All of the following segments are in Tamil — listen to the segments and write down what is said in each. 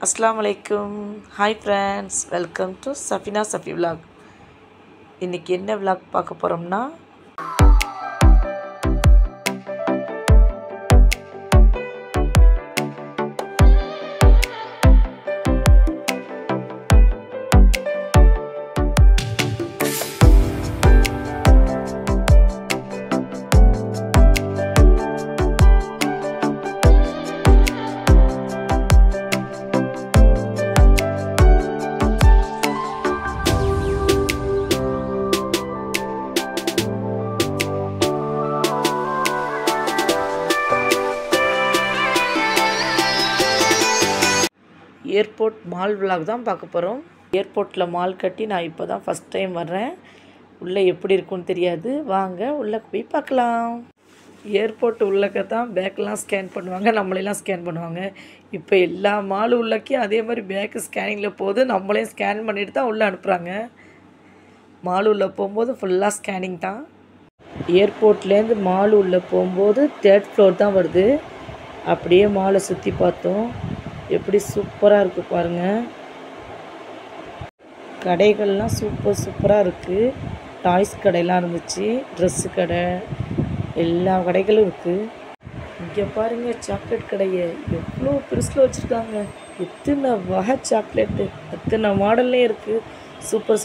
अस्सलाम वालेकुम. Hi friends, welcome to Safina Safi vlog. இன்றைக்கி என்ன விலாக் பார்க்க போகிறோம்னா, ஏர்போர்ட் மால் விலாக் தான் பார்க்க போகிறோம். ஏர்போர்ட்டில் மால் கட்டி நான் இப்போ தான் ஃபஸ்ட் டைம் வர்றேன். உள்ளே எப்படி இருக்குன்னு தெரியாது. வாங்க உள்ளே போய் பார்க்கலாம். ஏர்போர்ட் உள்ளக்க தான் பேக்கெலாம் ஸ்கேன் பண்ணுவாங்க, நம்மளெல்லாம் ஸ்கேன் பண்ணுவாங்க. இப்போ எல்லா மால் உள்ளக்கையும் அதே மாதிரி பேக்கு ஸ்கேனிங்கில் போகுது. நம்மளையும் ஸ்கேன் பண்ணிட்டு தான் உள்ளே அனுப்புகிறாங்க. மால் உள்ளே போகும்போது ஃபுல்லாக ஸ்கேனிங் தான். ஏர்போர்ட்லேருந்து மால் உள்ளே போகும்போது 3rd ஃப்ளோர் தான் வருது. அப்படியே மாலை சுற்றி பார்த்தோம். எப்படி சூப்பராக இருக்குது பாருங்கள். கடைகள்லாம் சூப்பராக இருக்குது. டாய்ஸ் கடையெல்லாம் இருந்துச்சு, ட்ரெஸ்ஸு கடை, எல்லா கடைகளும் இருக்குது. இங்கே பாருங்கள், சாக்லேட் கடையை எவ்வளோ பெருசில் வச்சுருக்காங்க. எத்தனை வகை சாக்லேட்டு, எத்தனை மாடல்லையும் இருக்குது.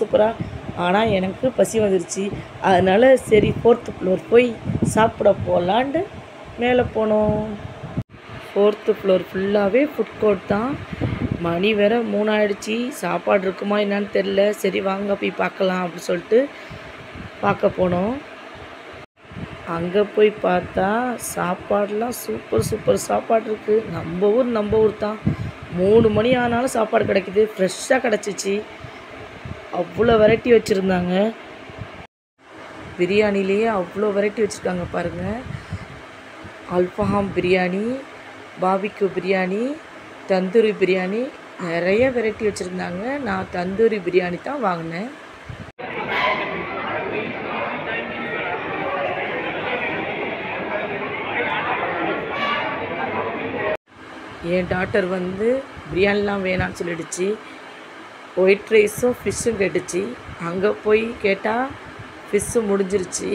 சூப்பராக. ஆனால் எனக்கு பசி வந்துருச்சு. அதனால் சரி 4th ஃப்ளோர் போய் சாப்பிட போகலான்ட்டு மேலே போனோம். 4th ஃப்ளோர் ஃபுல்லாகவே ஃபுட் கோர்ட் தான். மணி வேறு 3 ஆகிடுச்சி. சாப்பாடு இருக்குமா என்னான்னு தெரில. சரி வாங்க போய் பார்க்கலாம் அப்படின்னு சொல்லிட்டு பார்க்க போனோம். அங்கே போய் பார்த்தா சாப்பாடெலாம் சூப்பர் சாப்பாடு இருக்குது. நம்ம ஊர் தான். 3 மணி ஆனாலும் சாப்பாடு கிடைக்குது. ஃப்ரெஷ்ஷாக கிடச்சிச்சு. அவ்வளோ வெரைட்டி வச்சுருந்தாங்க. பிரியாணிலேயே அவ்வளோ வெரைட்டி வச்சுருக்காங்க பாருங்கள். அல்ஃபஹாம் பிரியாணி, பாபிக்யூ பிரியாணி, தந்தூரி பிரியாணி, நிறைய வெரைட்டி வச்சுருந்தாங்க. நான் தந்தூரி பிரியாணி தான் வாங்கினேன். என் டாட்டர் வந்து பிரியாணிலாம் வேணான்னு சொல்லிடுச்சு. ஒயிட் ரைஸும் ஃபிஷ்ஷும் கேட்டுச்சு. அங்கே போய் கேட்டால் ஃபிஷ்ஷு முடிஞ்சிருச்சு,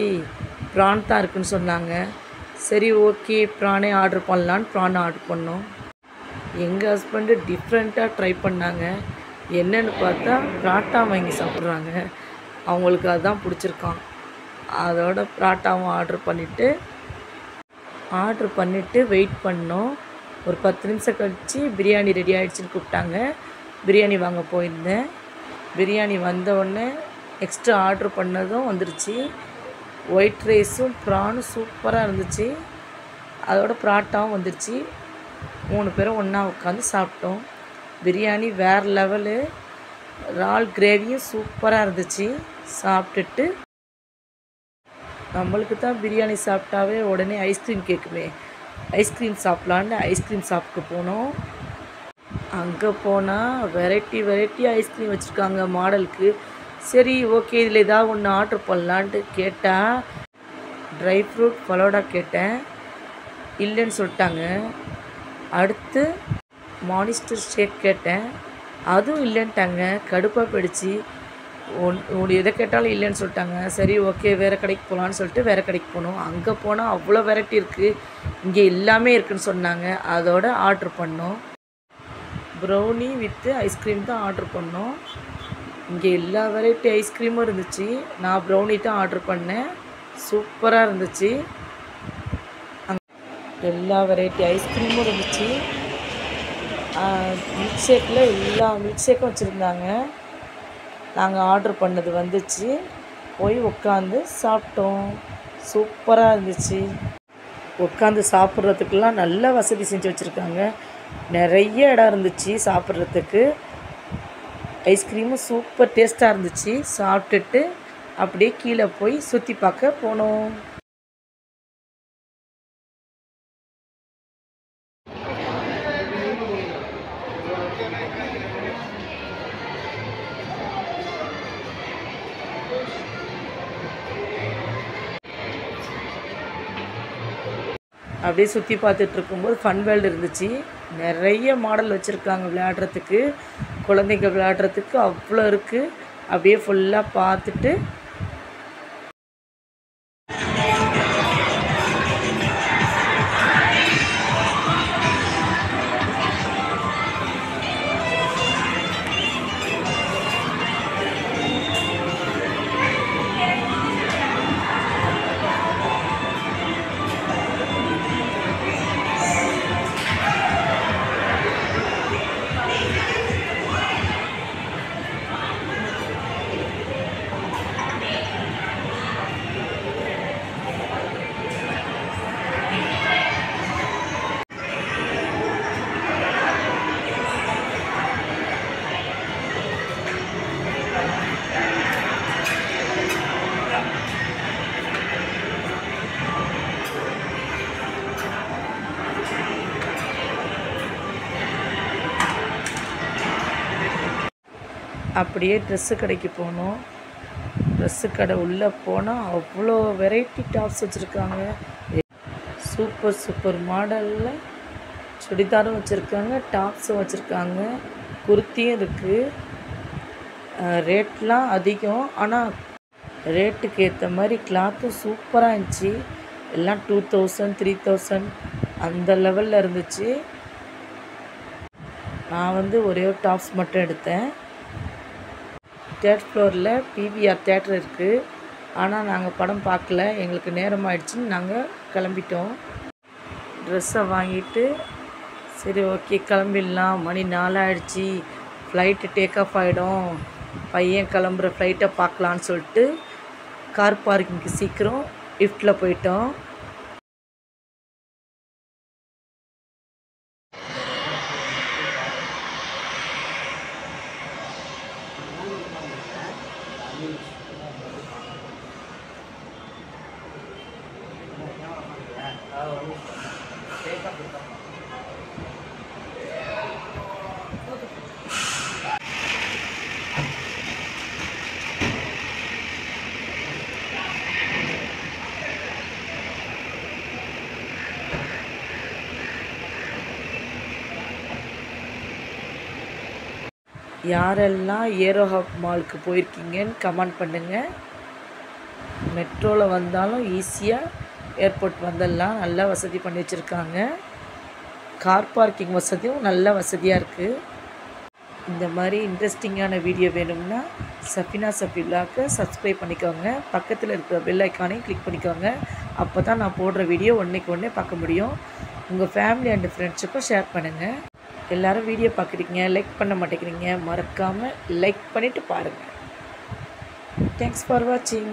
ப்ரான் தான் இருக்குன்னு சொன்னாங்க. சரி ஓகே, ப்ரானே ஆர்டர் பண்ணலான்னு ப்ரான் ஆர்டர் பண்ணோம். எங்கள் ஹஸ்பண்டு டிஃப்ரெண்ட்டாக ட்ரை பண்ணாங்க. என்னென்னு பார்த்தா பராட்டா வாங்கி சாப்பிட்றாங்க. அவங்களுக்கு அதுதான் பிடிச்சிருக்கான். அதோட பராட்டாவும் ஆர்டர் பண்ணிவிட்டு வெயிட் பண்ணோம். ஒரு 10 நிமிஷம் கழித்து பிரியாணி ரெடி ஆகிடுச்சின்னு கூப்பிட்டாங்க. பிரியாணி வாங்க போயிருந்தேன். பிரியாணி வந்தவுடனே நெக்ஸ்ட்டு ஆர்டர் பண்ணதும் வந்துருச்சு. ஒயிட் ரைஸும் ப்ரானும் சூப்பராக இருந்துச்சு. அதோட பராட்டாவும் வந்துருச்சு. 3 பேரும் ஒன்றா உட்காந்து சாப்பிட்டோம். பிரியாணி வேறு லெவலு. இறால் கிரேவியும் சூப்பராக இருந்துச்சு. சாப்பிட்டுட்டு நம்மளுக்கு தான் பிரியாணி சாப்பிட்டாவே உடனே ஐஸ்கிரீம் கேட்குமே, ஐஸ்கிரீம் சாப்பிட்லான்னு ஐஸ்கிரீம் சாப்பிட்டு போனோம். அங்கே போனால் வெரைட்டி ஐஸ்கிரீம் வச்சுருக்காங்க மாடலுக்கு. சரி ஓகே, இதில் ஏதாவது ஒன்று ஆர்டர் பண்ணலான்ட்டு கேட்டால் ட்ரை ஃப்ரூட் ஃபலோடா கேட்டேன். இல்லைன்னு சொல்லிட்டாங்க. அடுத்து மானிஸ்டர் ஷேக் கேட்டேன். அதுவும் இல்லைன்ட்டாங்க. கடுப்பாக போயிடுச்சு. எதை கேட்டாலும் இல்லைன்னு சொல்லிட்டாங்க. சரி ஓகே, வேறு கடைக்கு போகலான்னு சொல்லிட்டு வேறு கடைக்கு போனோம். அங்கே போனால் அவ்வளோ வெரைட்டி இருக்குது. இங்கே எல்லாமே இருக்குதுன்னு சொன்னாங்க. அதோட ஆர்டர் பண்ணோம். ப்ரௌனி வித்து ஐஸ்கிரீம் தான் ஆர்டர் பண்ணோம். இங்கே எல்லா வெரைட்டி ஐஸ்கிரீமும் இருந்துச்சு. நான் ப்ரௌனி தான் ஆர்டர் பண்ணேன். சூப்பராக இருந்துச்சு. எல்லா வெரைட்டி ஐஸ்கிரீமும் இருந்துச்சு. மில்க் ஷேக்கில் எல்லா மில்க் ஷேக்கும் வச்சுருந்தாங்க. நாங்கள் ஆர்டர் பண்ணது வந்துச்சு. போய் உட்காந்து சாப்பிட்டோம். சூப்பராக இருந்துச்சு. உட்காந்து சாப்பிட்றதுக்கெல்லாம் நல்ல வசதி செஞ்சு வச்சுருக்காங்க. நிறைய இடம் இருந்துச்சு சாப்பிட்றதுக்கு. ஐஸ்கிரீமும் சூப்பர் டேஸ்ட்டாக இருந்துச்சு. சாப்பிட்டுட்டு அப்படியே கீழே போய் சுற்றி பார்க்க போனோம். அப்படியே சுற்றி பார்த்துட்டு இருக்கும்போது ஃபன் வேர்ல்டு இருந்துச்சு. நிறைய மாடல் வச்சுருக்காங்க விளையாடுறதுக்கு, குழந்தைங்க விளையாடுறதுக்கு அவ்வளோ இருக்குது. அப்படியே ஃபுல்லாக பார்த்துட்டு அப்படியே ட்ரெஸ்ஸு கடைக்கு போனோம். ட்ரெஸ்ஸு கடை உள்ளே போனால் அவ்வளோ வெரைட்டி டாப்ஸ் வச்சுருக்காங்க. சூப்பர் சூப்பர் மாடலில் சுடிதாரும் வச்சுருக்காங்க, டாப்ஸும் வச்சுருக்காங்க, குர்த்தியும் இருக்குது. ரேட்லாம் அதிகம், ஆனால் ரேட்டுக்கு ஏற்ற மாதிரி கிளாத்தும் சூப்பராக இருந்துச்சு. எல்லாம் 2000 3000 அந்த லெவலில் இருந்துச்சு. நான் வந்து ஒரே ஒரு டாப்ஸ் மட்டும் எடுத்தேன். 3rd ஃப்ளோரில் பிவிஆர் தேட்டர் இருக்குது. ஆனால் நாங்கள் படம் பார்க்கல, எங்களுக்கு நேரம் ஆயிடுச்சுன்னு நாங்கள் கிளம்பிட்டோம். ட்ரெஸ்ஸை வாங்கிட்டு சரி ஓகே கிளம்பிடலாம், மணி 4 ஆகிடுச்சி, ஃப்ளைட்டு டேக் ஆஃப் ஆகிடும், பையன் கிளம்புற ஃப்ளைட்டை பார்க்கலான்னு சொல்லிட்டு கார் பார்க்கிங்க்கு சீக்கிரம் லிஃப்ட்டில் போயிட்டோம். யாரெல்லாம் ஏரோ ஹப் மாலுக்கு போயிருக்கீங்கன்னு கமெண்ட் பண்ணுங்கள். மெட்ரோவில் வந்தாலும் ஈஸியாக ஏர்போர்ட் வந்துடலாம், நல்லா வசதி பண்ணி வச்சுருக்காங்க. கார் பார்க்கிங் வசதியும் நல்ல வசதியாக இருக்குது. இந்த மாதிரி இன்ட்ரெஸ்டிங்கான வீடியோ வேணும்னா சஃபினா சஃபி விலாக்கை சப்ஸ்கிரைப் பண்ணிக்கோங்க. பக்கத்தில் இருக்கிற பெல் ஐக்கானையும் கிளிக் பண்ணிக்கோங்க. அப்போ தான் நான் போடுற வீடியோ ஒன்றைக்கு ஒன்றே பார்க்க முடியும். உங்கள் ஃபேமிலி அண்ட் ஃப்ரெண்ட்ஸுக்கும் ஷேர் பண்ணுங்கள். எல்லோரும் வீடியோ பார்க்குறீங்க, லைக் பண்ண மாட்டேங்கிறீங்க. மறக்காமல் லைக் பண்ணிவிட்டு பாருங்கள். தேங்க்ஸ் ஃபார் வாட்சிங்.